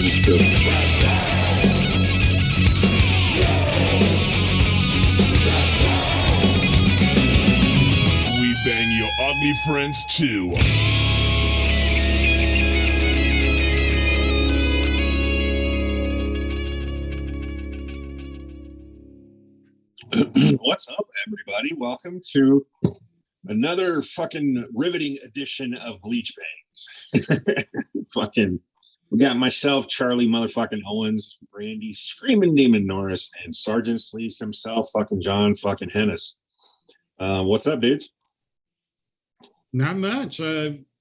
is true. We bang your ugly friends too. What's up, everybody? Welcome to another fucking riveting edition of Bleach Bangs. Fucking, we got myself, Charlie motherfucking Owens, Randy, Screaming Demon Norris, and Sergeant Sleaze himself, fucking John fucking Hennis. What's up, dudes? Not much.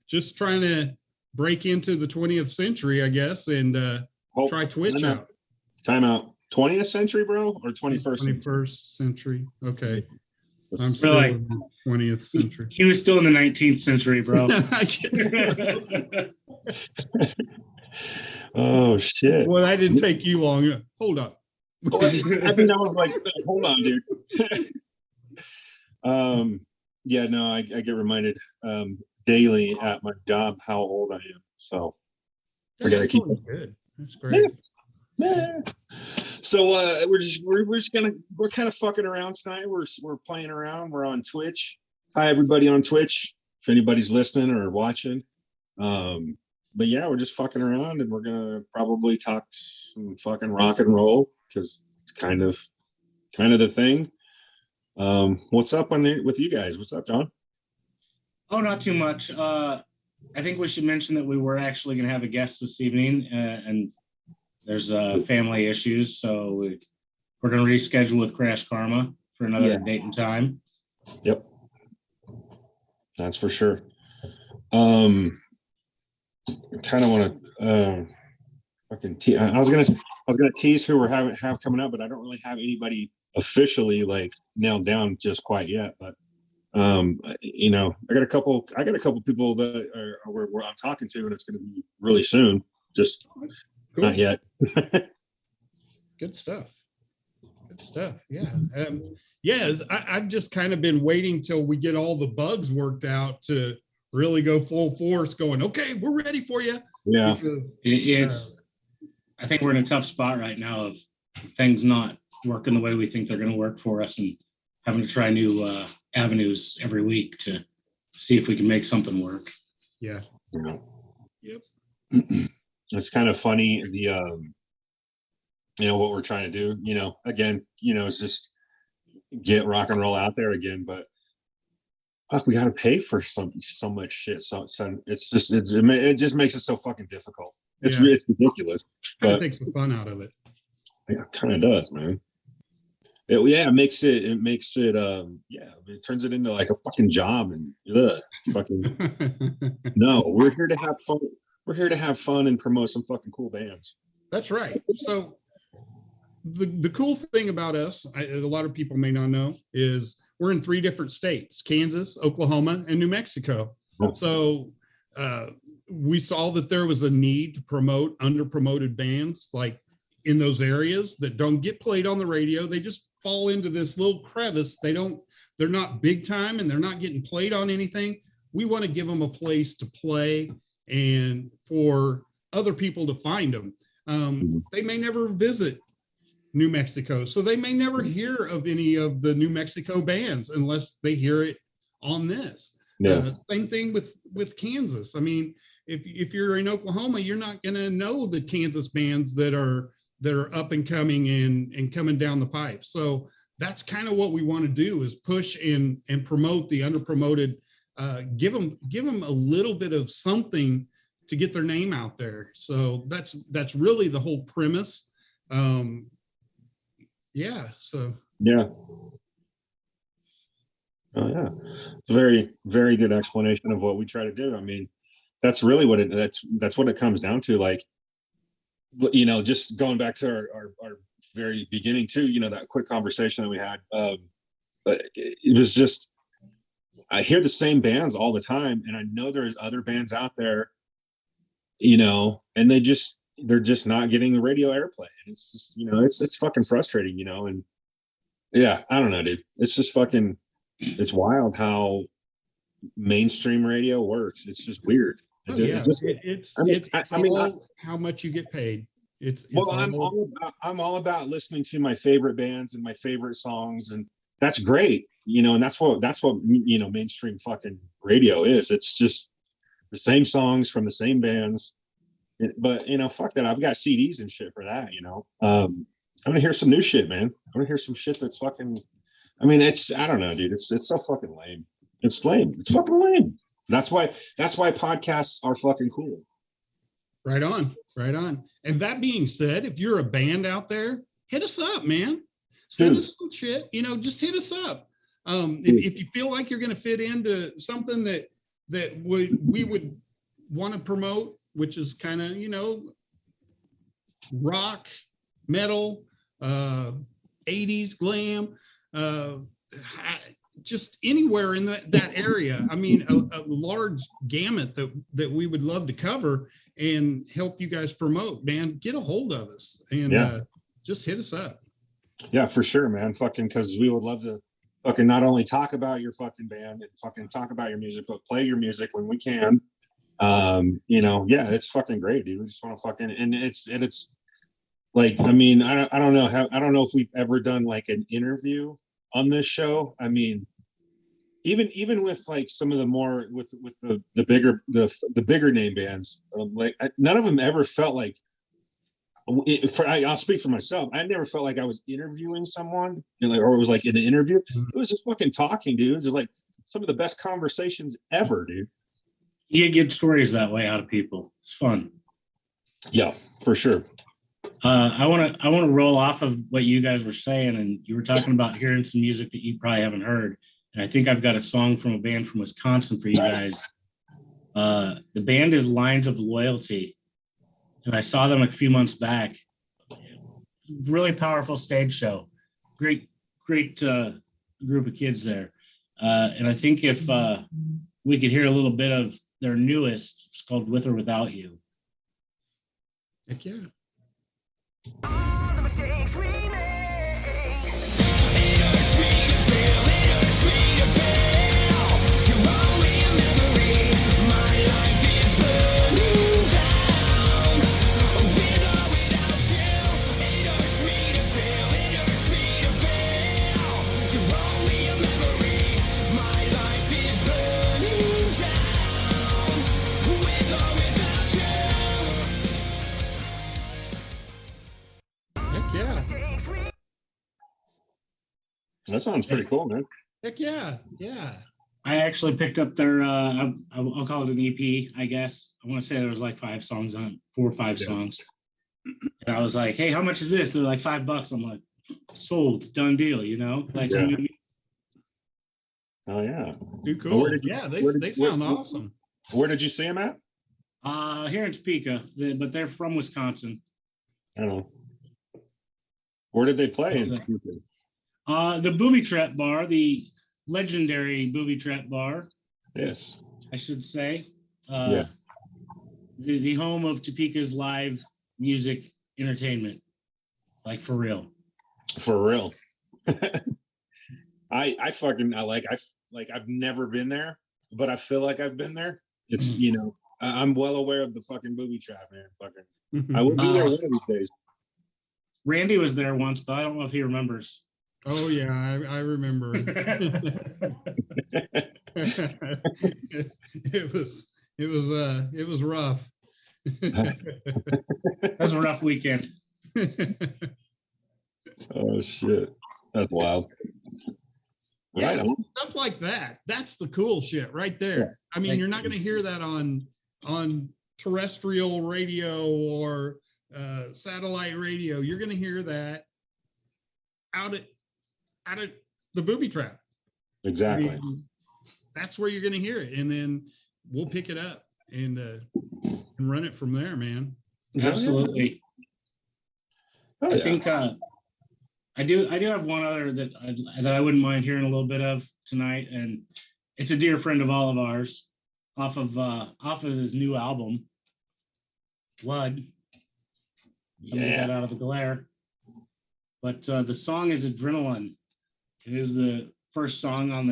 Just trying to break into the 20th century, I guess, and try Twitch out. Time out. 20th century, bro, or 21st? 21st century. Okay. I'm So still like, in the 20th century. he was still in the 19th century, bro. Oh shit! Well, that didn't take you long. Hold up. I mean, I was like, hold on, dude. Yeah, no, I get reminded daily at my job how old I am. So I gotta keep it good. That's great. Yeah. So we're kind of fucking around tonight. We're playing around. We're on Twitch. Hi everybody on Twitch. If anybody's listening or watching. But yeah, we're just fucking around, and we're gonna probably talk some fucking rock and roll because it's kind of the thing. What's up with you guys? What's up, John? Oh, not too much. I think we should mention that we were actually going to have a guest this evening, and there's family issues, so we're going to reschedule with Crash Karma for another date and time. Yep, that's for sure. Kind of want to fucking I was gonna tease who we're have coming up, but I don't really have anybody officially like nailed down just quite yet. But you know, I got a couple people that are where I'm talking to, and it's going to be really soon. Just cool. Not yet. Good stuff. Yeah. Yes, I've just kind of been waiting till we get all the bugs worked out to really go full force going, okay, we're ready for you. Yeah. Because, I think we're in a tough spot right now of things not working the way we think they're going to work for us, and having to try new avenues every week to see if we can make something work. Yeah. Yep. It's kind of funny, the you know what we're trying to do, you know, again, you know, it's just get rock and roll out there again, but fuck, we got to pay for so much shit, so it's just it just makes it so fucking difficult. It's ridiculous. Kind of takes the fun out of it. Yeah, it kind of does, man. It makes it turns it into like a fucking job, and fucking no, we're here to have fun. We're here to have fun and promote some fucking cool bands. That's right. So the cool thing about us, a lot of people may not know, is we're in 3 different states: Kansas, Oklahoma, and New Mexico. Oh. So we saw that there was a need to promote underpromoted bands like in those areas that don't get played on the radio. They just fall into this little crevice. They're not big time, and they're not getting played on anything. We want to give them a place to play and for other people to find them. They may never visit New Mexico, so they may never hear of any of the New Mexico bands unless they hear it on this. Same thing with Kansas. I mean, if you're in Oklahoma, you're not going to know the Kansas bands that are up and coming and coming down the pipe. So that's kind of what we want to do, is push and promote the underpromoted, give them a little bit of something to get their name out there. So that's really the whole premise. Yeah. So. Yeah. Oh yeah, it's a very, very good explanation of what we try to do. I mean, that's really what that's what it comes down to. Like, you know, just going back to our very beginning too, you know, that quick conversation that we had, it was just, I hear the same bands all the time, and I know there's other bands out there, you know, and they're just not getting the radio airplay. And it's just, you know, it's fucking frustrating, you know. And yeah, I don't know, dude. It's just fucking, it's wild how mainstream radio works. It's just weird. It's all how much you get paid. It's Well, all I'm all about listening to my favorite bands and my favorite songs, and that's great, you know, and that's what you know, mainstream fucking radio is. It's just the same songs from the same bands. But you know, fuck that. I've got CDs and shit for that, you know. I'm gonna hear some new shit, man. I'm gonna hear some shit that's fucking. I mean, I don't know, dude. It's so fucking lame. It's lame. It's fucking lame. That's why podcasts are fucking cool. right on, right on. And that being said, if you're a band out there, hit us up, man. Send us some shit. You know, just hit us up. If you feel like you're going to fit into something that we would want to promote, which is kind of, you know, rock, metal, 80s glam, just anywhere in that area. I mean, a large gamut that we would love to cover and help you guys promote, man. Get a hold of us and just hit us up. Yeah, for sure, man. Fucking, because we would love to fucking not only talk about your fucking band and fucking talk about your music, but play your music when we can. You know, yeah, it's fucking great, dude. We just want to fucking, and it's like, I mean, I don't know if we've ever done like an interview on this show. I mean, even with like some of the more with the bigger name bands, like none of them ever felt like. I'll speak for myself. I never felt like I was interviewing someone, you know, or it was like in an interview. It was just fucking talking, dude. Just like some of the best conversations ever, dude. You get good stories that way out of people. It's fun. Yeah, for sure. I want to roll off of what you guys were saying, and you were talking about hearing some music that you probably haven't heard. And I think I've got a song from a band from Wisconsin for you guys. The band is Lines of Loyalty, and I saw them a few months back. Really powerful stage show. Great group of kids there. And I think if we could hear a little bit of their newest, it's called With or Without You. Heck yeah. All the mistakes we made. Heck yeah. That sounds pretty cool, man. Heck yeah. Yeah. I actually picked up their, I'll call it an EP, I guess. I want to say there was like 5 songs on it, 4 or 5 songs. And I was like, hey, how much is this? They're like $5. I'm like, sold, done deal, you know? Like, Yeah. Oh yeah. Too cool. Yeah, They sound awesome. Where did you see them at? Here in Topeka, but they're from Wisconsin. I don't know. Where did they play? The Booby Trap Bar, the legendary Booby Trap Bar, Yes. I should say. Yeah. The home of Topeka's live music entertainment, like for real. For real. I've never been there, but I feel like I've been there. It's, you know, I'm well aware of the fucking Booby Trap, man. Fucking, I will be there one of these days. Randy was there once, but I don't know if he remembers. Oh yeah, I remember. It was rough. That was a rough weekend. Oh shit, that's wild. Yeah, Right on. stuff like that. That's the cool shit right there. I mean, you're not going to hear that on terrestrial radio or satellite radio. You're going to hear that out at the Booby Trap. Exactly. I mean, that's where you're going to hear it, and then we'll pick it up and run it from there, man. Absolutely. Oh, I yeah. think I do have one other that I wouldn't mind hearing a little bit of tonight, and it's a dear friend of all of ours, off of his new album, Blood. Let me get that out of the glare. But the song is Adrenaline. It is the first song on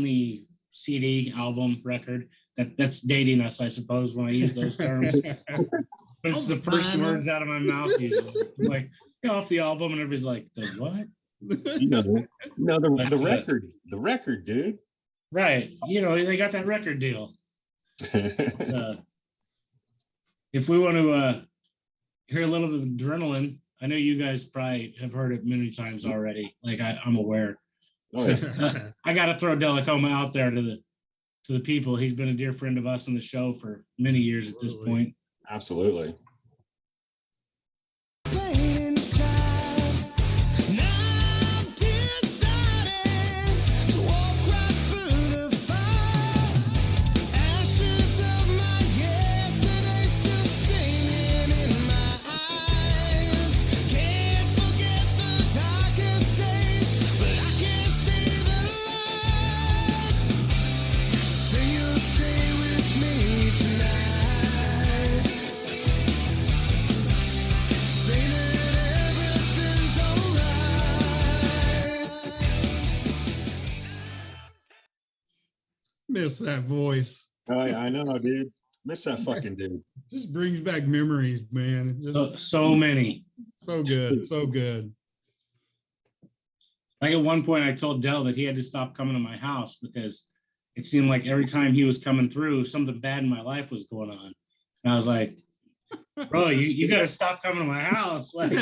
the CD album record. That's dating us, I suppose, when I use those terms. but it's the first words out of my mouth usually. I'm like, get off the album, and everybody's like, the what? You know, the That's the record, dude. Right. They got that record deal. But, if we want to hear a little bit of adrenaline, I know you guys probably have heard it many times already. Like I'm aware. Oh yeah. I got to throw Delacoma out there to the people. He's been a dear friend of us on the show for many years at this point. Absolutely. Miss that voice. Oh, yeah, I know, dude. Miss that fucking dude. Just brings back memories, man. Just So many. so good, so good. Like at one point, I told Del that he had to stop coming to my house because it seemed like every time he was coming through, something bad in my life was going on. And I was like, bro, you got to stop coming to my house. Like,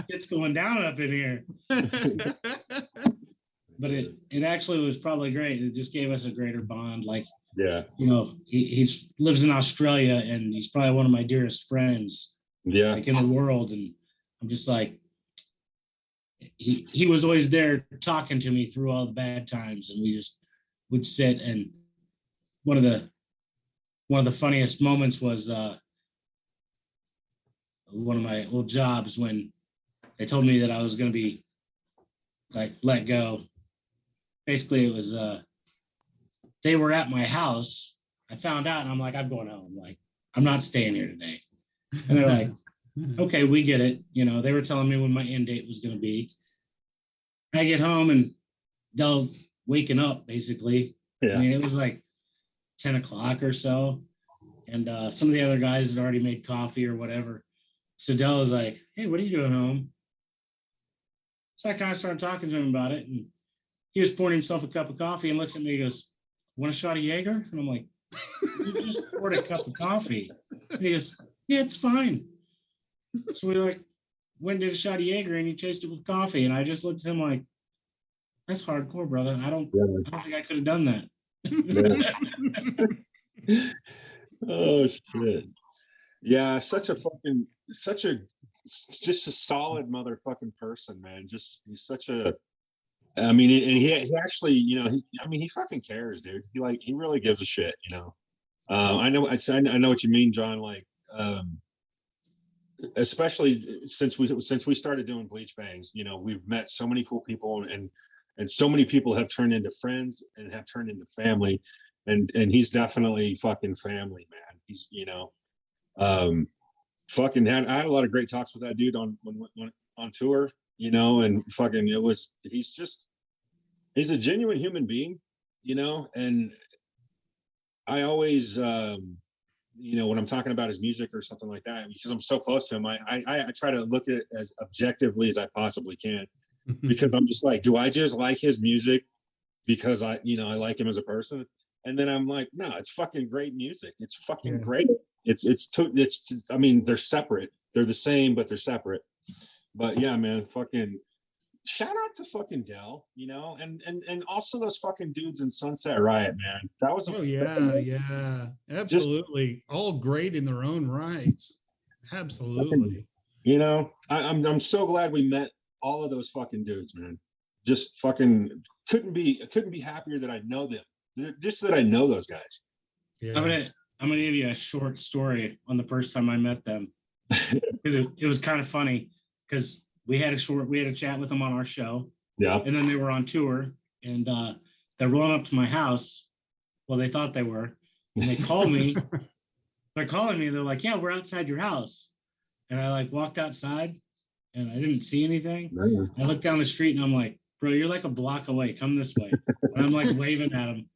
it's going down up in here. But it actually was probably great. It just gave us a greater bond. Like, Yeah. He lives in Australia, and he's probably one of my dearest friends, Yeah. like in the world. And I'm just like, he was always there talking to me through all the bad times, and we just would sit. And one of the funniest moments was one of my old jobs when they told me that I was going to be like let go. Basically, it was they were at my house. I found out, and I'm like, I'm going home. Like, I'm not staying here today. And they're like, okay, we get it. They were telling me when my end date was going to be. I get home, and Dell's waking up, basically. Yeah. I mean, it was like 10 o'clock or so. And some of the other guys had already made coffee or whatever. So Dell was like, hey, what are you doing home? So I kind of started talking to him about it. And he was pouring himself a cup of coffee and looks at me and goes, want a shot of Jaeger? And I'm like, you just poured a cup of coffee. And he goes, yeah, it's fine. So we went and did a shot of Jaeger, and he chased it with coffee. And I just looked at him like, that's hardcore, brother. I don't think I could have done that. Yeah. Oh shit. Yeah, just a solid motherfucking person, man. He's such a, I mean, and he actually, he fucking cares, dude. He really gives a shit, I know what you mean, John. Like, especially since we started doing Bleach Bangs, we've met so many cool people, and so many people have turned into friends and have turned into family, and he's definitely fucking family, man. He's, fucking I had a lot of great talks with that dude on tour, and fucking he's a genuine human being, and I always, when I'm talking about his music or something like that, because I'm so close to him, I try to look at it as objectively as I possibly can, because I'm just like, do I just like his music because I like him as a person? And then I'm like, no, it's fucking great music. It's fucking great. I mean, they're separate. They're the same, but they're separate. But yeah, man, fucking shout out to fucking Dell, and also those fucking dudes in Sunset Riot, man. That was yeah, absolutely. All great in their own rights. Absolutely. I'm so glad we met all of those fucking dudes, man. Just fucking couldn't be happier that I know them. Just that I know those guys. Yeah. I'm gonna give you a short story on the first time I met them. Because it was kind of funny, because we had a chat with them on our show. Yeah. And then they were on tour, and they're rolling up to my house. Well, they thought they were. And they called me. They're calling me. They're like, yeah, we're outside your house. And I walked outside, and I didn't see anything. No. I looked down the street, and I'm like, bro, you're like a block away. Come this way. And I'm like waving at them.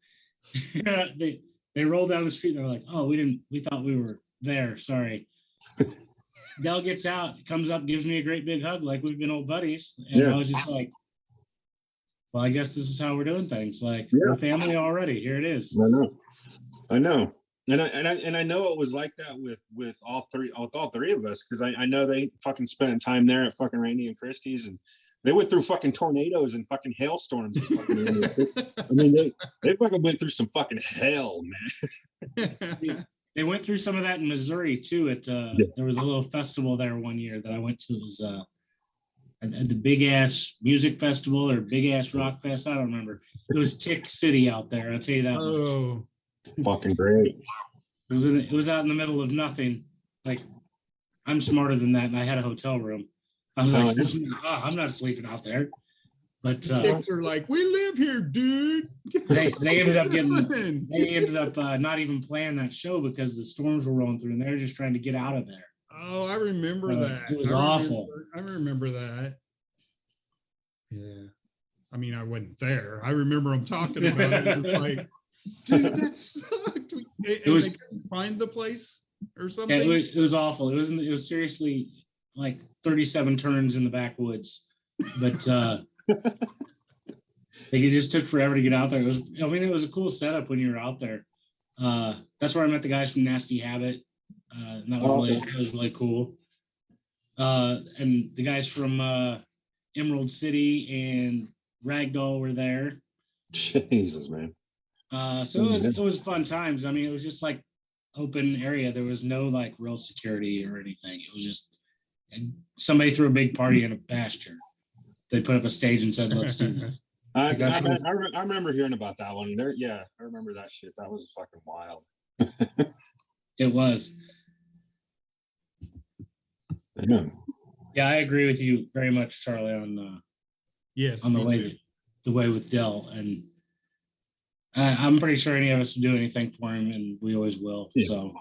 They rolled down the street, and they're like, oh, we thought we were there. Sorry. Dell gets out, comes up, gives me a great big hug, like we've been old buddies. And Yeah. I was just like, well, I guess this is how we're doing things. Like Yeah. we're family already. Here it is. I know. And I know it was like that with all three of us, because I know they fucking spent time there at fucking Randy and Christie's, and they went through fucking tornadoes and fucking hailstorms. And fucking Randy and Christie's. I mean, they fucking went through some fucking hell, man. They went through some of that in Missouri too. There was a little festival there one year that I went to. It was at the big ass music festival or big ass rock fest. I don't remember. It was Tick City out there. I'll tell you that much. Oh, Fucking great. It was out in the middle of nothing. Like I'm smarter than that, and I had a hotel room. I was like, oh, I'm not sleeping out there. But kids are like, we live here, dude. they ended up not even playing that show because the storms were rolling through, and they were just trying to get out of there. Oh, I remember that. It was awful. I remember that. Yeah. I mean, I wasn't there. I remember them talking about it. It was like, dude, that sucked. They couldn't find the place or something. Yeah, it was awful. It was seriously like 37 turns in the backwoods, but like it just took forever to get out there. It was a cool setup when you were out there. That's where I met the guys from Nasty Habit. And that was really cool. And the guys from Emerald City and Ragdoll were there. Jesus, man. So it was fun times. I mean, it was just like open area. There was no like real security or anything. It was just somebody threw a big party in a pasture. They put up a stage and said, "Let's do this." I remember hearing about that one. I remember that shit. That was fucking wild. It was. Yeah, I agree with you very much, Charlie, on yes, on the way with Dell, and I'm pretty sure any of us would do anything for him, and we always will. Yeah. So,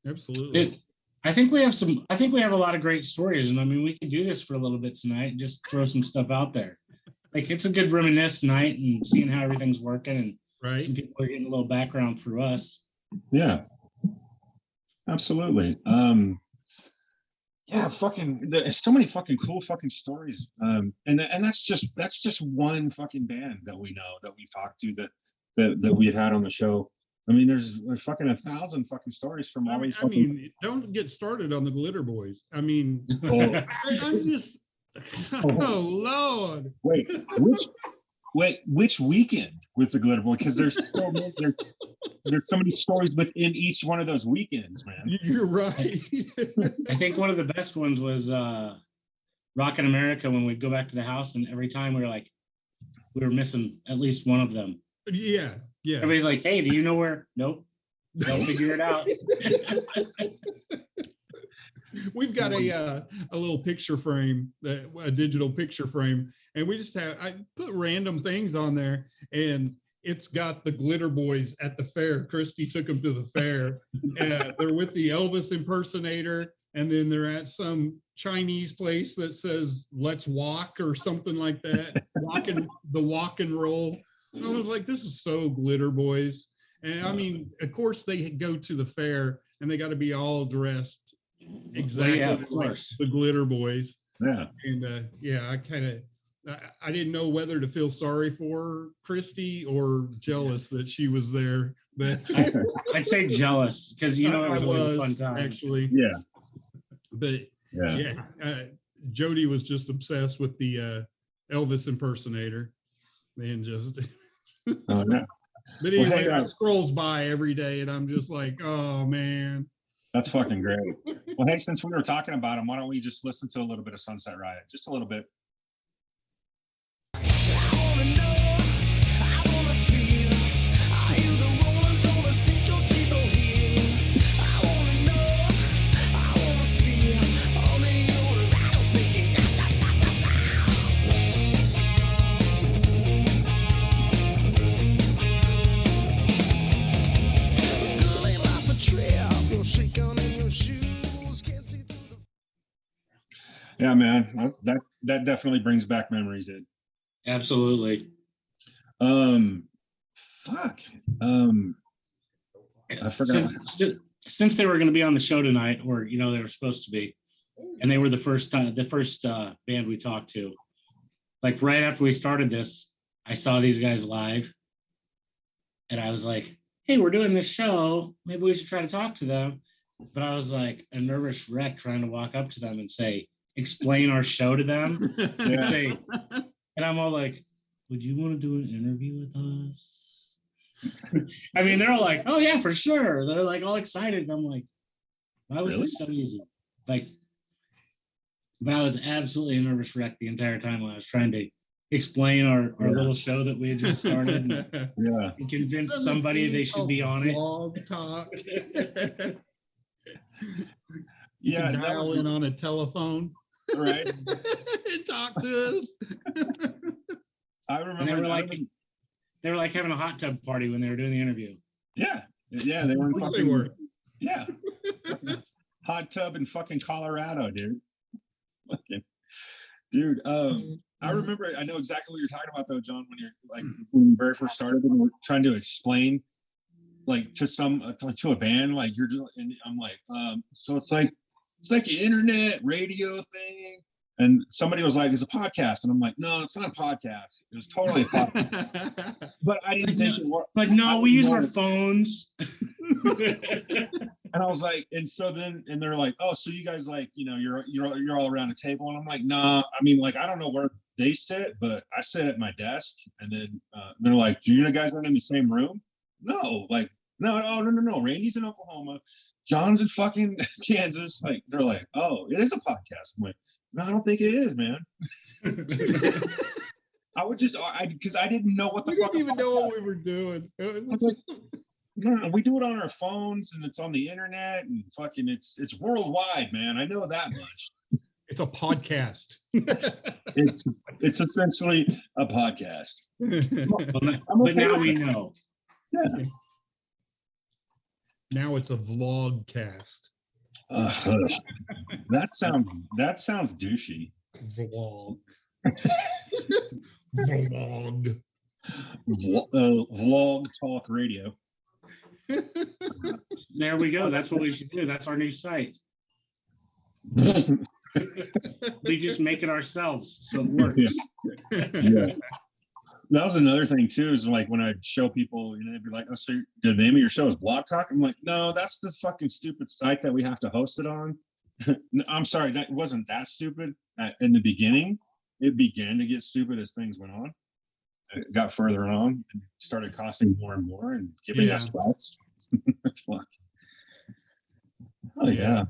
absolutely. I think we have a lot of great stories, and I mean, we could do this for a little bit tonight and just throw some stuff out there. Like it's a good reminisce night and seeing how everything's working, and some people are getting a little background through us. Yeah, absolutely. Yeah, fucking. There's so many fucking cool fucking stories. And that's just one fucking band that we know, that we've talked to, that we've had on the show. I mean, there's fucking 1,000 fucking stories from all these. I mean, don't get started on the Glitter Boys. I mean, I'm just. Oh Lord! Which weekend with the Glitter Boy? Because there's so many stories within each one of those weekends, man. You're right. I think one of the best ones was Rockin' America, when we'd go back to the house, and every time we were missing at least one of them. Yeah. Everybody's like, "Hey, do you know where?" Nope. Don't figure it out. We've got a little picture frame, a digital picture frame, and I put random things on there, and it's got the Glitter Boys at the fair. Christy took them to the fair. They're with the Elvis impersonator, and then they're at some Chinese place that says "Let's Walk" or something like that. Walk and roll. And I was like, this is so Glitter Boys. And I mean, of course, they go to the fair and they got to be all dressed exactly like the Glitter Boys. Yeah. And I didn't know whether to feel sorry for Christy or jealous that she was there. But I'd say jealous, because it was a fun time. Actually. Yeah. But Jody was just obsessed with the Elvis impersonator, and just. Oh, yeah. But anyway, that scrolls by every day, and I'm just like, oh man, that's fucking great. Well, hey, since we were talking about him, why don't we just listen to a little bit of Sunset Riot, just a little bit. Yeah, man, that definitely brings back memories, dude. Absolutely. Fuck. I forgot. Since they were going to be on the show tonight, or they were supposed to be, and they were the first band we talked to. Like right after we started this, I saw these guys live, and I was like, "Hey, we're doing this show. Maybe we should try to talk to them." But I was like a nervous wreck trying to walk up to them and explain our show to them. Yeah. And I'm all like, "Would you want to do an interview with us?" I mean, they're all like, "Oh yeah, for sure." They're like all excited. And I'm like, "Why was this so easy?" Like, but I was absolutely a nervous wreck the entire time when I was trying to explain our little show that we had just started and convince somebody they should be on it. Blog talk. Yeah, dial in on a telephone. Right. And talk to us. I remember they were like having a hot tub party when they were doing the interview. Yeah, they were. They were. Yeah. Hot tub in fucking Colorado, dude. Dude, I remember. I know exactly what you're talking about, though, John. When you're like when you very first started, and we're trying to explain, like to a band, like you're just, and I'm like, so it's like an internet radio thing, and somebody was like, "It's a podcast," and I'm like, "No, it's not a podcast. It was totally a podcast." But I didn't think it was. Like, no, we use our phones. And I was like, and so then, and they're like, "Oh, so you guys like, you're all around a table," and I'm like, "Nah, I mean, like, I don't know where they sit, but I sit at my desk." And then they're like, "You guys aren't in the same room?" No, like, no. Randy's in Oklahoma, John's in fucking Kansas. Like, they're like, "Oh, it is a podcast." I'm like, "No, I don't think it is, man." I would just, because I didn't know what the fuck. Didn't even know what we were doing. It was like, no, we do it on our phones and it's on the internet and fucking it's worldwide, man. I know that much. It's a podcast. It's essentially a podcast. But now we know. Yeah. Now it's a vlogcast. That sounds douchey. Vlog. Vlog. Vlog talk radio. There we go. That's what we should do. That's our new site. We just make it ourselves, so it works. Yeah. That was another thing too. Is like when I show people, they'd be like, "Oh, so the name of your show is Blog Talk?" I'm like, "No, that's the fucking stupid site that we have to host it on." I'm sorry, that wasn't that stupid in the beginning. It began to get stupid as things went on. It got further on and started costing more and more and giving us thoughts. Fuck. Oh yeah.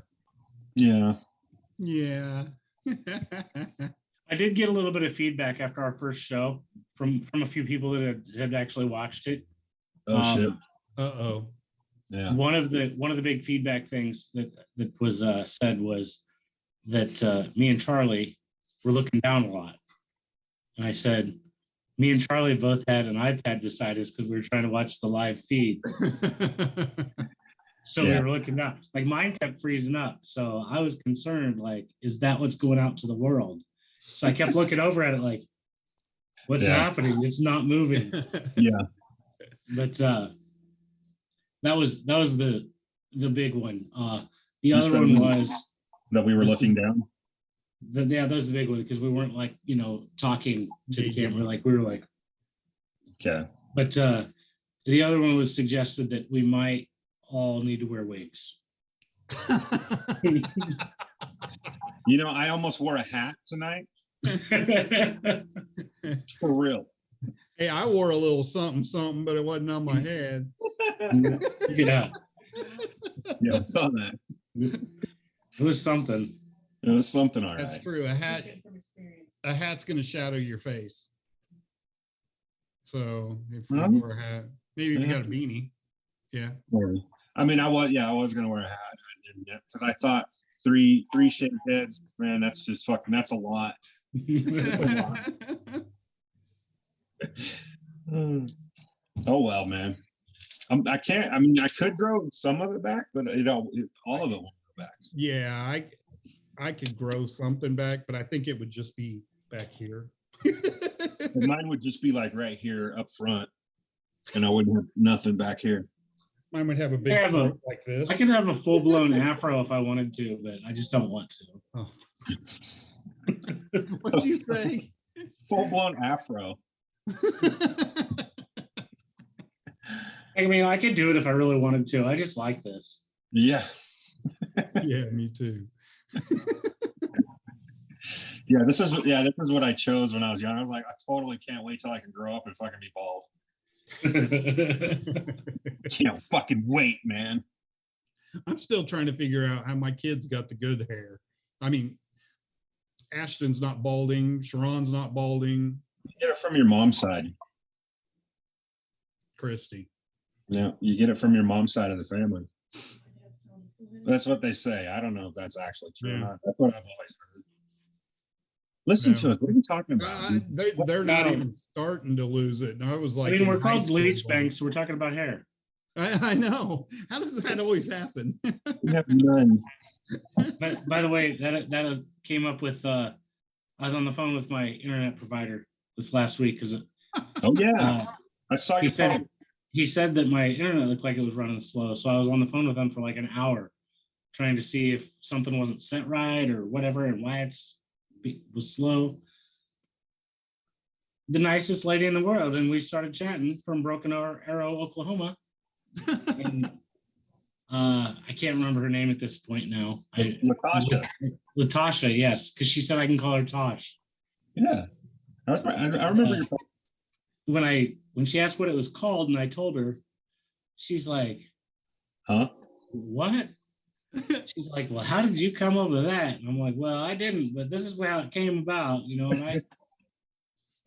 I did get a little bit of feedback after our first show from a few people that had actually watched it. Oh shit. Uh-oh. Yeah. One of the big feedback things that was said was that me and Charlie were looking down a lot. And I said, me and Charlie both had an iPad beside us because we were trying to watch the live feed. So we were looking down. Like mine kept freezing up. So I was concerned, like, is that what's going out to the world? So I kept looking over at it like, what's happening? It's not moving. Yeah. But that was the big one. The other one was that we were looking down. That was the big one because we weren't like, talking to the camera. Like we were like, okay. But the other one was suggested that we might all need to wear wigs. I almost wore a hat tonight. For real. Hey, I wore a little something, but it wasn't on my head. Yeah, I saw that. It was something. It was something, all right. That's true. A hat's going to shadow your face. So if you wore a hat, maybe if you got a beanie. Yeah. I mean, I was going to wear a hat. I didn't, because I thought three shaved heads, man, that's just fucking, that's a lot. That's a lot. Oh, well, man. I could grow some of it back, but all of it won't go back. Yeah, I could grow something back, but I think it would just be back here. Mine would just be like right here up front, and I wouldn't have nothing back here. Mine would have a big I have a- throat like this. I could have a full blown afro if I wanted to, but I just don't want to. Oh. What did you say? Full blown afro. I mean, I could do it if I really wanted to. I just like this. Yeah. Yeah, me too. This is what I chose when I was young. I was like, I totally can't wait till I can grow up and fucking be bald. Can't fucking wait, man. I'm still trying to figure out how my kids got the good hair. I mean, Ashton's not balding. Sharon's not balding. You get it from your mom's side. Christy. Yeah, you get it from your mom's side of the family. That's what they say. I don't know if that's actually true or Yeah. not. That's what I've always heard. Listen No. to it. What are you talking about? dude? They're not No. even starting to lose it. And I was like, I mean, in we're high called school. bleach banks, so we're talking about hair. I know. How does that always happen? We have none. But by the way, that came up with. I was on the phone with my internet provider this last week because Oh yeah, I saw he your said phone. he said that my internet looked like it was running slow. So I was on the phone with him for like an hour, trying to see if something wasn't set right or whatever, and why it was slow. The nicest lady in the world, and we started chatting from Broken Arrow, Oklahoma. And, I can't remember her name at this point now. Latasha. Latasha, yes, because she said I can call her Tosh. Yeah, I remember your phone. When she asked what it was called, and I told her, she's like, Huh? "What?" She's like, "Well, how did you come up with that?" And I'm like, "Well, I didn't, but this is how it came about, you know." And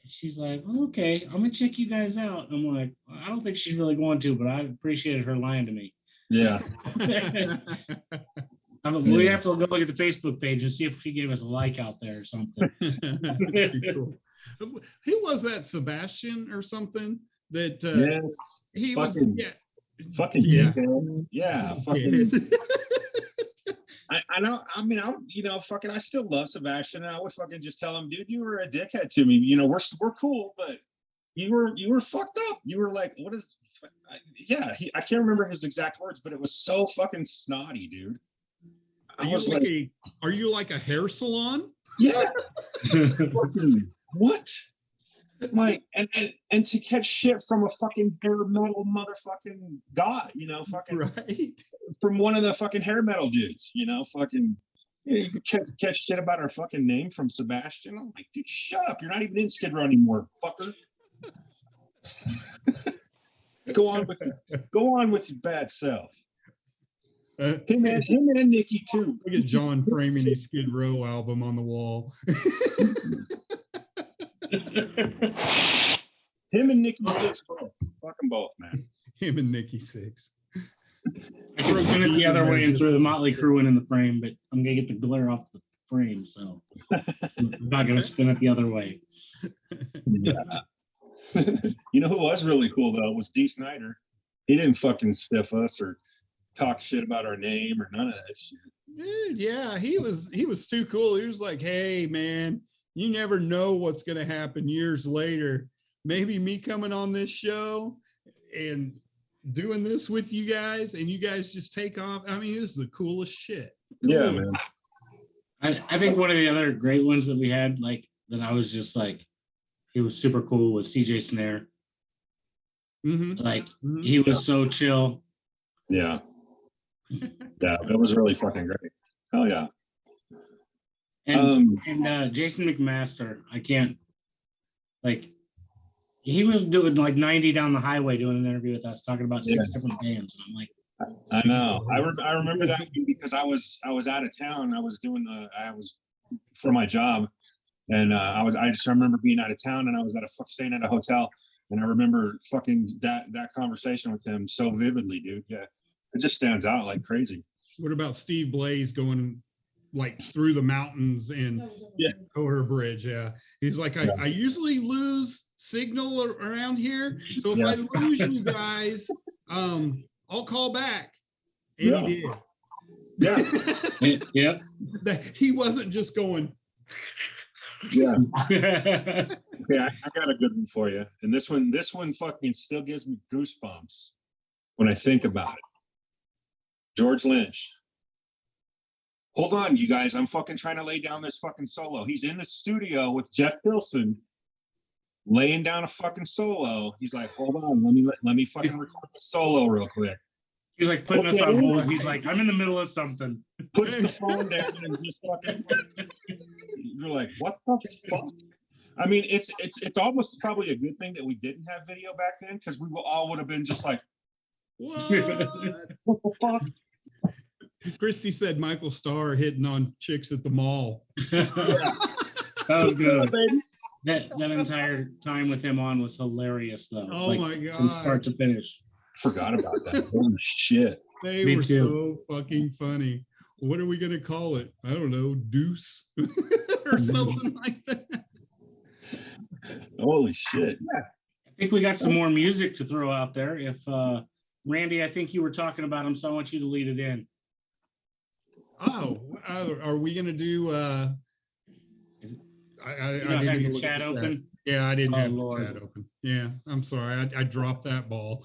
she's like, "Well, okay, I'm gonna check you guys out." I'm like, well, I don't think she's really going to, but I appreciated her lying to me. Yeah. We have to go look at the Facebook page and see if she gave us a like out there or something. Cool. Who was that? Sebastian or something? That Yes. he Fucking- was. Yeah. Fucking Yeah. dickhead. Yeah. Fucking. I know. I mean, fucking. I still love Sebastian, and I would fucking just tell him, dude, you were a dickhead to me. You know, we're cool, but you were fucked up. You were like, what is? Yeah, I can't remember his exact words, but it was so fucking snotty, dude. I was like, are you like a hair salon? yeah. Fucking, what? Like, and to catch shit from a fucking hair metal motherfucking god, you know, fucking Right. from one of the fucking hair metal dudes, you know, fucking. You catch shit about our fucking name from Sebastian. I'm like, dude, shut up. You're not even in Skid Row anymore, fucker. Go on with your bad self. Him and Nikki too. Look at John framing his Skid Row album on the wall. Him and Nikki Six both. Fuck them both, man. Him and Nikki Six. I can spin it the other way and throw the Motley Crue in the frame, but I'm gonna get the glare off the frame, so I'm not gonna spin it the other way. Yeah. You know who was really cool though was D. Snyder. He didn't fucking stiff us or talk shit about our name or none of that shit. Dude, yeah, he was too cool. He was like, hey man, you never know what's gonna happen years later. Maybe me coming on this show and doing this with you guys, and you guys just take off. I mean, it was the coolest shit. Yeah, man. I think one of the other great ones that we had, like that I was just like, he was super cool, was CJ Snare. Mhm. Like Mhm. he was so chill. Yeah. Yeah, it was really fucking great. Hell yeah. And Jason McMaster, I can't like he was doing like 90 down the highway doing an interview with us talking about six different bands. And I'm like, I know. I remember that because I was out of town. I was for my job, and I just remember being out of town, and I was staying at a hotel, and I remember fucking that conversation with him so vividly, dude. Yeah, it just stands out like crazy. What about Steve Blaze going like through the mountains in Coher Bridge? Yeah, he's like, I usually lose signal around here, so if I lose you guys, I'll call back. And he did. Yeah. yeah. He wasn't just going. Yeah. Yeah, I got a good one for you. And this one fucking still gives me goosebumps. when I think about it. George Lynch. Hold on, you guys. I'm fucking trying to lay down this fucking solo. He's in the studio with Jeff Pilson, laying down a fucking solo. He's like, hold on, let me fucking record the solo real quick. He's like putting us on hold. He's like, I'm in the middle of something. Puts the phone down and just fucking. You're like, what the fuck? I mean, it's almost probably a good thing that we didn't have video back then, because we all would have been just like, What? what the fuck? Christy said Michael Starr hitting on chicks at the mall. That was good. That entire time with him on was hilarious, though. Oh my god! From start to finish. Forgot about that. Holy shit! They Me were too. so fucking funny. What are we gonna call it? I don't know, Deuce or something like that. Holy shit! I think we got some more music to throw out there. If Randy, I think you were talking about him, so I want you to lead it in. Oh, are we gonna do? I You don't have didn't your look chat at the open. Yeah, I didn't Oh, have Lord. the chat open. Yeah, I'm sorry. I dropped that ball.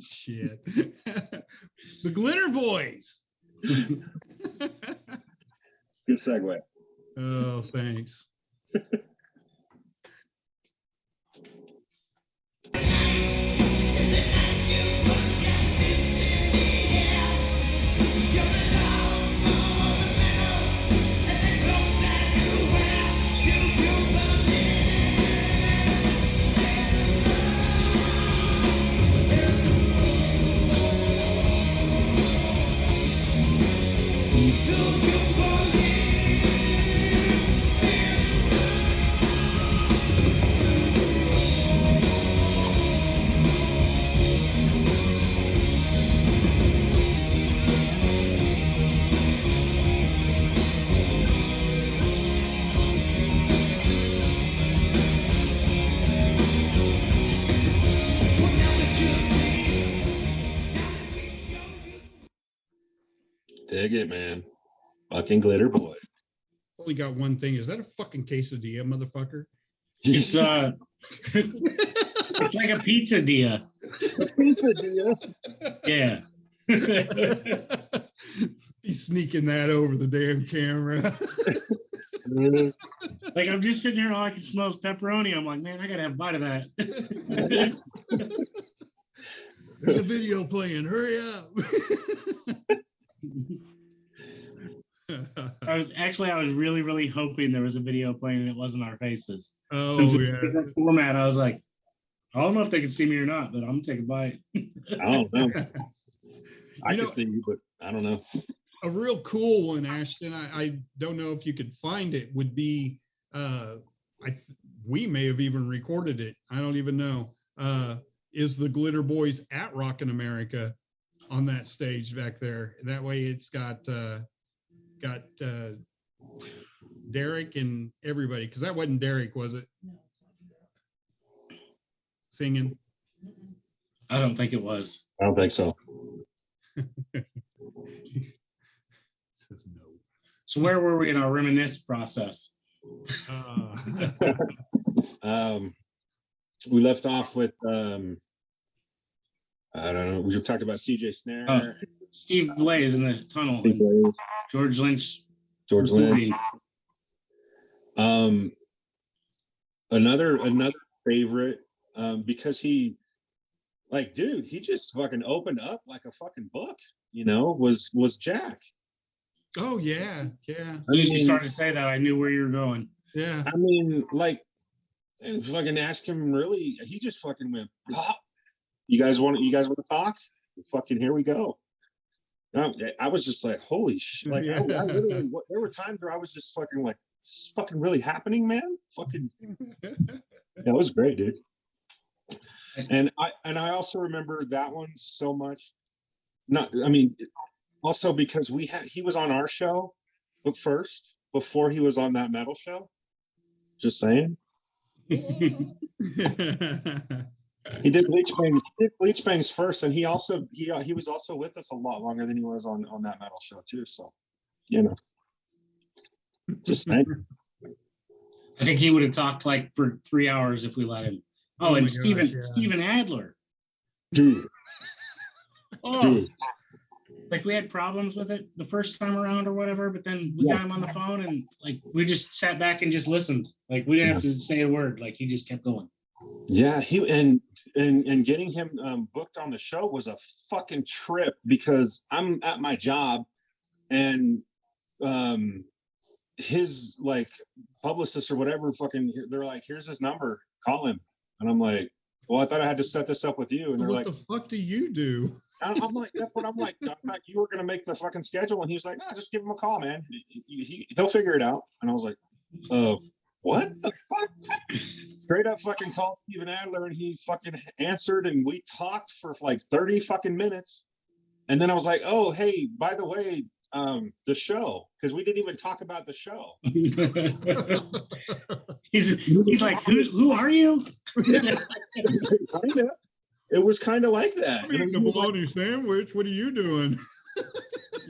Shit. The Glitter Boys. Good segue. Oh, thanks. Dig it, man. Fucking Glitter Boy. Only got one thing. Is that a fucking quesadilla, motherfucker? It's it's like a pizza dia. Pizza, dear. Yeah. He's sneaking that over the damn camera. Like I'm just sitting here, all I can smell is pepperoni. I'm like, man, I gotta have a bite of that. There's a video playing. Hurry up. I was really, really hoping there was a video playing and it wasn't our faces. Oh, Since it's yeah. a different format, I was like, I don't know if they can see me or not, but I'm gonna take a bite. I don't know. I You know- can see you, but I don't know. A real cool one, Ashton. I don't know if you could find it. Would be we may have even recorded it. I don't even know. Is the Glitter Boys at Rockin' America on that stage back there? That way, it's got Derek and everybody. Because that wasn't Derek, was it? Singing. I don't think it was. I don't think so. Says no. So where were we in our reminisce process? We left off with I don't know. We talked about CJ Snare, Oh, Steve Blaze in the tunnel. Steve And Blaze, George Lynch. George Lynch. recording. Another favorite, because he, like, dude, he just fucking opened up like a fucking book, was Jack. Oh yeah, yeah, As soon as you started to say that, I knew where you were going. yeah. I mean, like, and fucking ask him, really, he just fucking went, "Ah, you guys want to talk? Fucking here we go. No, I was just like, holy shit. Like, I literally, there were times where I was just fucking like, this is fucking really happening, man. Fucking, that was great, dude. And I also remember that one so much. Also because he was on our show, but first, before he was on that metal show. Just saying. He did Bleach Bangs first, and he was also with us a lot longer than he was on that metal show too. So, just saying. I think he would have talked like for 3 hours if we let him. Oh, my and gosh, Steven yeah. Steven Adler. Dude, Oh, dude. like we had problems with it the first time around or whatever, but then we Yeah. got him on the phone and like we just sat back and just listened. Like we didn't have to say a word. Like he just kept going. Yeah, he and getting him booked on the show was a fucking trip because I'm at my job and his like publicist or whatever fucking they're like, here's his number, call him. And I'm like, well, I thought I had to set this up with you. And they're What like, the fuck do you do? I'm like, that's what I'm like. I thought you were gonna make the fucking schedule. And he's like, no, just give him a call, man. He'll figure it out. And I was like, what the fuck? Straight up fucking called Steven Adler and he fucking answered and we talked for like 30 fucking minutes. And then I was like, oh, hey, by the way, the show, because we didn't even talk about the show. he's like, who are you? Kinda. It was kind of like that. I'm eating a bologna sandwich. What are you doing?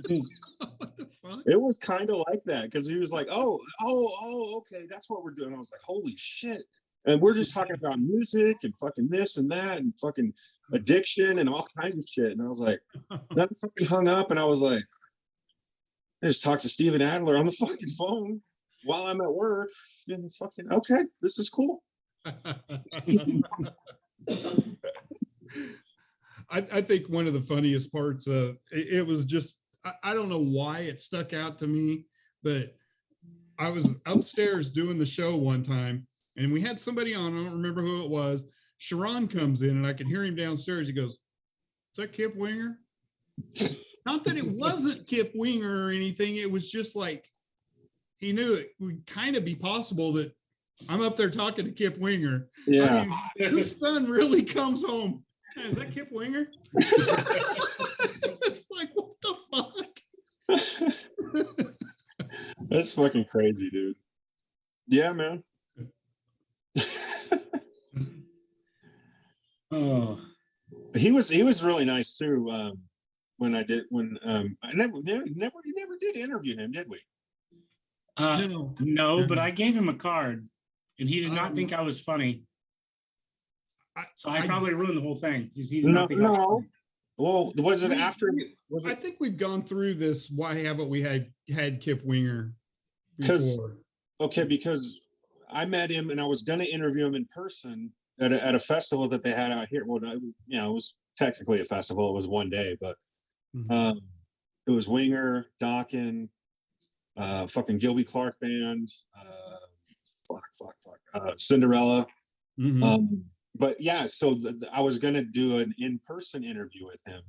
What the fuck? It was kind of like that because he was like, oh, okay, that's what we're doing. I was like, holy shit. And we're just talking about music and fucking this and that and fucking addiction and all kinds of shit. And I was like, then I fucking hung up and I was like, I just talked to Steven Adler on the fucking phone while I'm at work. And fucking, okay, this is cool. I think one of the funniest parts of it was just, I don't know why it stuck out to me, but I was upstairs doing the show one time and we had somebody on, I don't remember who it was. Sharon comes in and I could hear him downstairs. He goes, is that Kip Winger? Not that it wasn't Kip Winger or anything. It was just like, he knew it would kind of be possible that I'm up there talking to Kip Winger. Yeah. I mean, whose son really comes home? Hey, is that Kip Winger? It's like, what the fuck? That's fucking crazy, dude. Yeah, man. Oh, He was really nice too. When I never did interview him, did we? no, but I gave him a card and he did not think I was funny. So I probably ruined the whole thing. He did not think I was funny. Well, was it after? I think we've gone through this. Why haven't we had Kip Winger Because before? because I met him and I was going to interview him in person at a festival that they had out here. Well, it was technically a festival. It was one day, but it was Winger, Dawkin, fucking Gilby Clark Band, Cinderella. But yeah, so I was going to do an in-person interview with him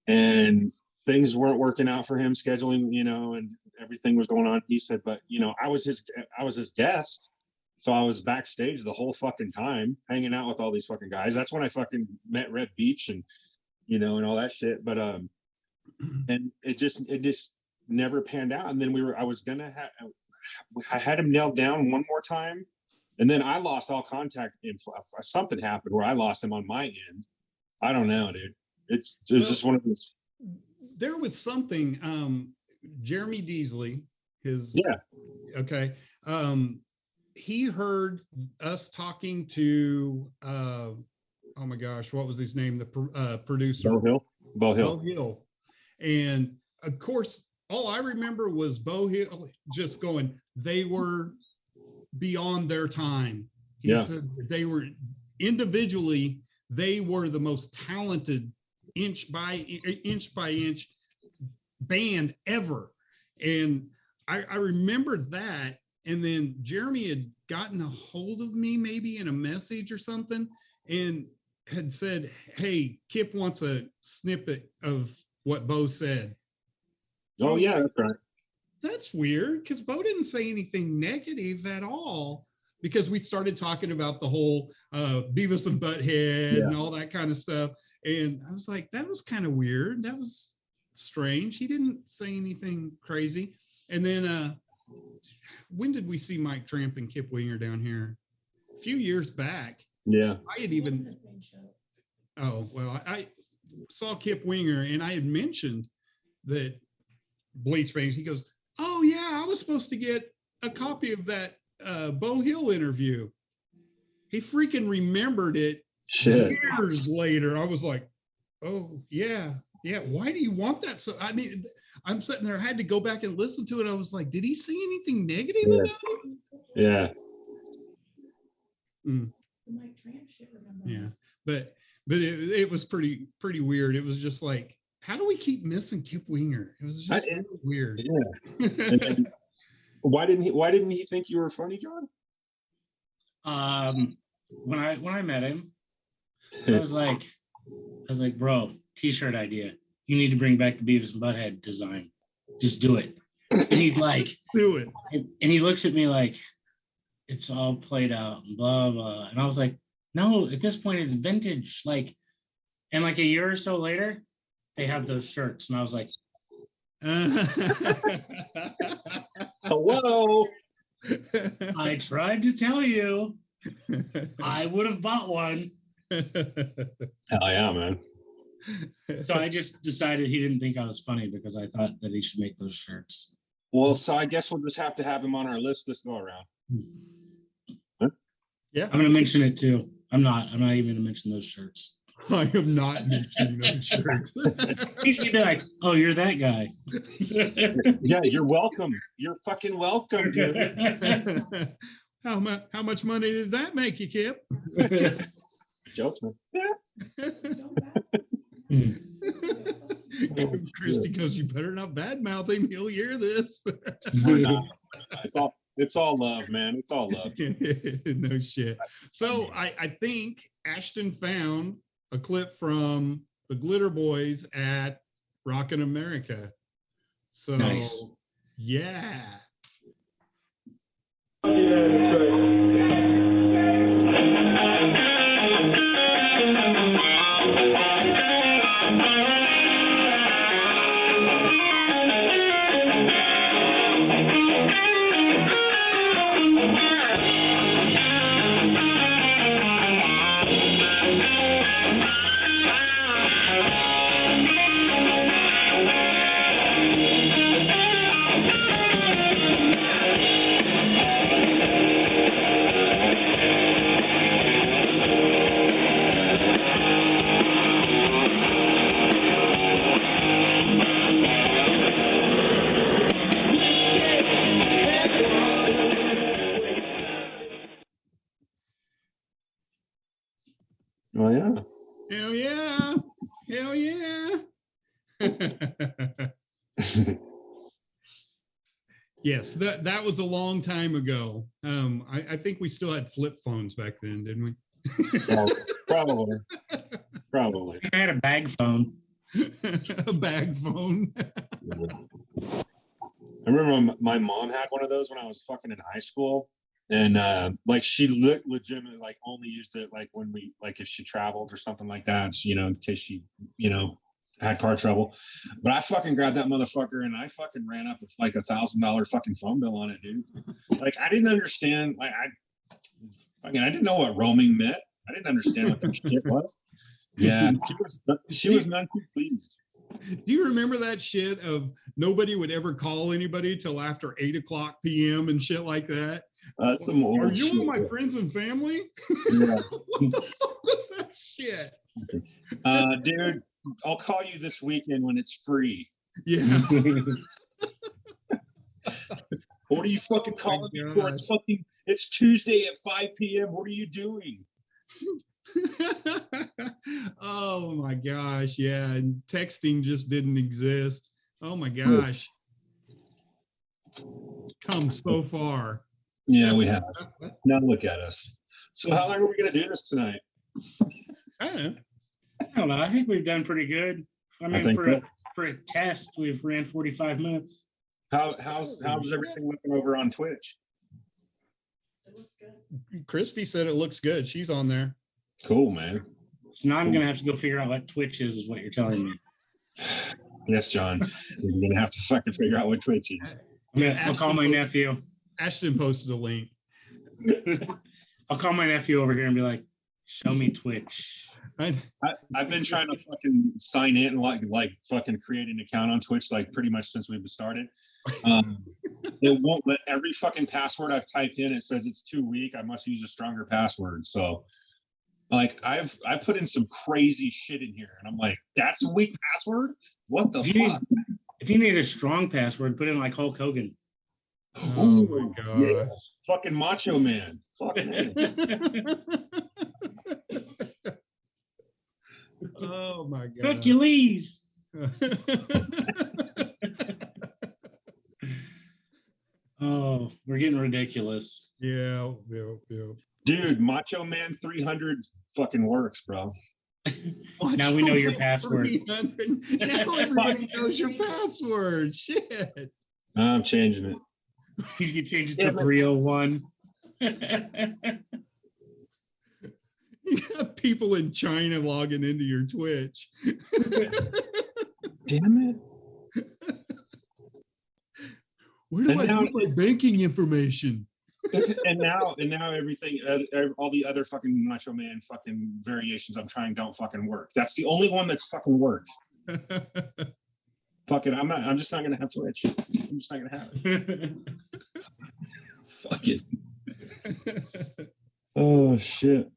and things weren't working out for him scheduling, and everything was going on. He said, but I was his guest. So I was backstage the whole fucking time hanging out with all these fucking guys. That's when I fucking met Red Beach and, and all that shit. But, and it just never panned out. And then I had him nailed down one more time. And then I lost all contact. Something happened where I lost him on my end. I don't know, dude. It's just one of those. There was something. Jeremy Deasley, okay. He heard us talking to. Oh my gosh, what was his name? The producer. Bo Hill. And of course, all I remember was Bo Hill just going. They were beyond their time. He said they were individually, they were the most talented inch by inch band ever. And I remembered that. And then Jeremy had gotten a hold of me maybe in a message or something and had said, hey, Kip wants a snippet of what Bo said. Oh yeah, that's right. That's weird because Bo didn't say anything negative at all because we started talking about the whole Beavis and Butthead and all that kind of stuff. And I was like, that was kind of weird. That was strange. He didn't say anything crazy. And then when did we see Mike Tramp and Kip Winger down here? A few years back. Yeah. I had even, I saw Kip Winger and I had mentioned that Bleach Bangs, he goes, oh yeah, I was supposed to get a copy of that Bo Hill interview. he freaking remembered it Shit. years later. I was like, oh yeah. Why do you want that? So I mean, I'm sitting there, I had to go back and listen to it. I was like, did he say anything negative Yeah. about it? Yeah. Yeah. But it was pretty weird. It was just like, how do we keep missing Kip Winger? It was just really weird. Yeah. And then, why didn't he think you were funny, John? When I met him, I was like, bro, t-shirt idea. You need to bring back the Beavis and Butthead design. Just do it. And he's like, do it. And he looks at me like, it's all played out and blah, blah. And I was like, no, at this point it's vintage. Like, and like a year or so later, they have those shirts. And I was like, Hello. I tried to tell you, I would have bought one. Hell yeah, man. So I just decided he didn't think I was funny because I thought that he should make those shirts. Well, so I guess we'll just have to have him on our list this go around. Yeah, I'm going to mention it too. I'm not even going to mention those shirts. I am not mentioning those shirts. He's going to be like, oh, you're that guy. Yeah, you're welcome. You're fucking welcome, dude. How much money did that make you, Kip? Jokes, man. Yeah. Christy goes, you better not badmouth him. He'll hear this. It's all love, man. It's all love. No shit. So I think Ashton found a clip from the Glitter Boys at Rockin' America. So nice. Yeah. Oh yeah. Hell yeah. Hell yeah. Yes, that was a long time ago. I think we still had flip phones back then, didn't we? Well, probably. Probably. I had a bag phone. A bag phone. I remember my mom had one of those when I was fucking in high school. And like she legitimately like only used it like when we like if she traveled or something like that, you know, in case she, you know, had car trouble. But I fucking grabbed that motherfucker and I fucking ran up with like $1,000 fucking phone bill on it, dude. Like I didn't understand. Like I didn't know what roaming meant. I didn't understand what that shit was. Yeah, she was none too pleased. Do you remember that shit of nobody would ever call anybody till after 8:00 p.m. and shit like that? Some old Are you shit. with my friends and family? Yeah. What the fuck was that shit? Dude, I'll call you this weekend when it's free. Yeah. What are you fucking calling me for? It's Tuesday at 5 p.m. What are you doing? Oh my gosh, yeah. And texting just didn't exist. Oh my gosh. Come so far. Yeah, we have. Now look at us. So how long are we going to do this tonight? I don't know. I think we've done pretty good. I mean, think for a test, we've ran 45 minutes. How's everything looking over on Twitch? Christy said it looks good. She's on there. Cool, man. So now I'm going to have to go figure out what Twitch is what you're telling me. Yes, John. You're going to have to fucking figure out what Twitch is. I'll call my nephew. Ashton posted a link. I'll call my nephew over here and be like, show me Twitch. I've been trying to fucking sign in and like fucking create an account on Twitch like pretty much since we've started. It won't let every fucking password I've typed in. It says it's too weak. I must use a stronger password. So, like, I put in some crazy shit in here, and I'm like, that's a weak password. What the If you fuck? if you need a strong password, put in like Hulk Hogan. Oh my Yeah. gosh. Fucking Macho Man. Fucking A. Oh my god. Hercules. Oh, we're getting ridiculous. Yeah. Dude, Macho Man 300 fucking works, bro. Now we know your password. 300. Now everybody knows your password. Shit. I'm changing it. He's gonna change it Yeah, to but- 301. You got people in China logging into your Twitch. Damn it. Where do And I now- put my banking information? and now everything, all the other fucking Macho Man fucking variations I'm trying don't fucking work. That's the only one that's fucking worked. Fuck it. I'm just not gonna have Twitch. I'm just not gonna have it. Fuck it. Oh shit.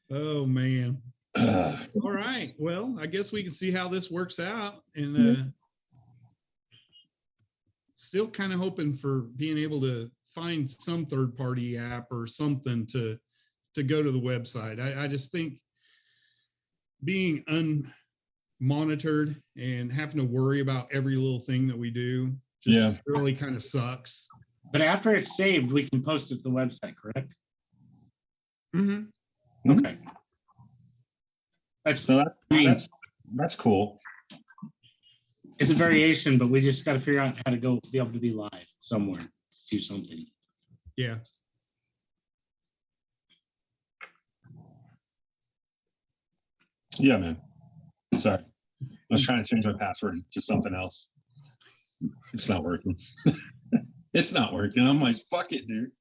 Oh man. Ugh. All right. Well, I guess we can see how this works out. And still kind of hoping for being able to find some third-party app or something to go to the website. I just think being unmonitored and having to worry about every little thing that we do just really kind of sucks. But after it's saved, we can post it to the website, correct? Mm-hmm. Okay. So that's cool. It's a variation, but we just got to figure out how to go be able to be live somewhere, do something. Yeah. Yeah, man. Sorry. I was trying to change my password to something else. It's not working. It's not working. I'm like, fuck it, dude.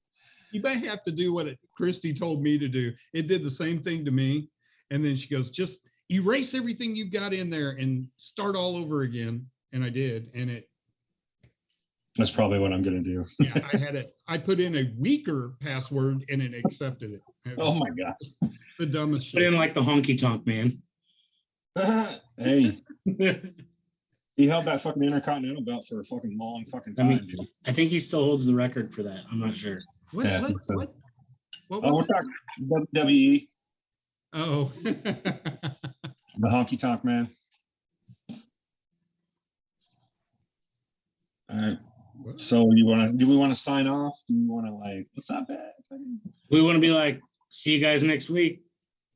You may have to do what Christy told me to do. It did the same thing to me. And then she goes, just erase everything you've got in there and start all over again. And I did. And That's probably what I'm gonna do. yeah, I put in a weaker password and it accepted it. Oh my god. The dumbest Put in shit. like the honky tonk man. Hey, he held that fucking Intercontinental belt for a fucking long fucking I time, mean, dude. I think he still holds the record for that. I'm not sure. What Yeah, I think so. what Oh, was we're it? talking WWE, Oh. the honky tonk man. All right. So do we want to sign off? Do we want to like, what's up, bad? We want to be like, see you guys next week.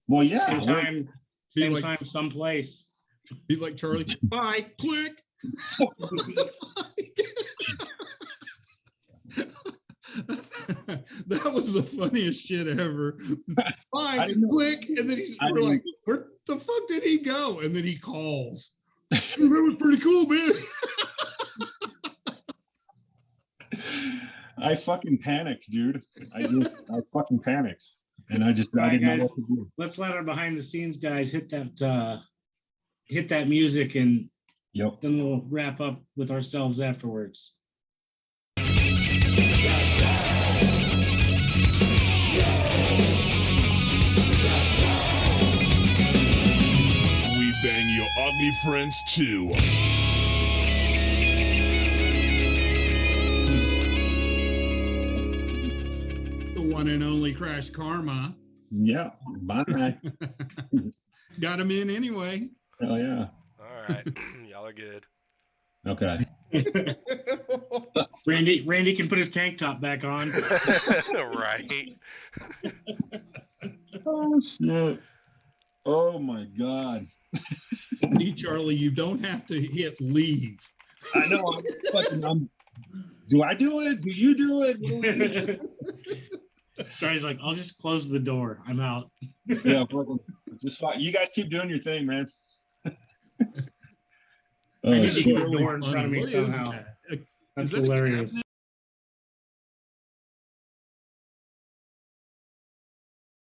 Well, yeah. Same time, Be same like- time, someplace. Be like Charlie. Bye. Click. That was the funniest shit ever. Bye. didn't know- Click. And then I we're like, where the fuck did he go? And then he calls. That was pretty cool, man. I fucking panicked, dude. I fucking panicked. And I didn't Right, know guys. what to do. Let's let our behind the scenes guys hit that music, and Yep. then we'll wrap up with ourselves afterwards. We bang your ugly friends too. The one and only Crash Karma. Yeah. Bye. Got him in anyway. Hell yeah. All right. Y'all are good. Okay. Randy can put his tank top back on. Right. Oh shit. Oh my god. See, Charlie, you don't have to hit leave. I know. Do I do it? Do you do it? What do we do? Charlie's like, I'll just close the door. I'm out. Yeah, fucking, just fine. You guys keep doing your thing, man. I Oh need to shit. keep a door in front of me What is somehow. that? That's Is that a hilarious. cabinet?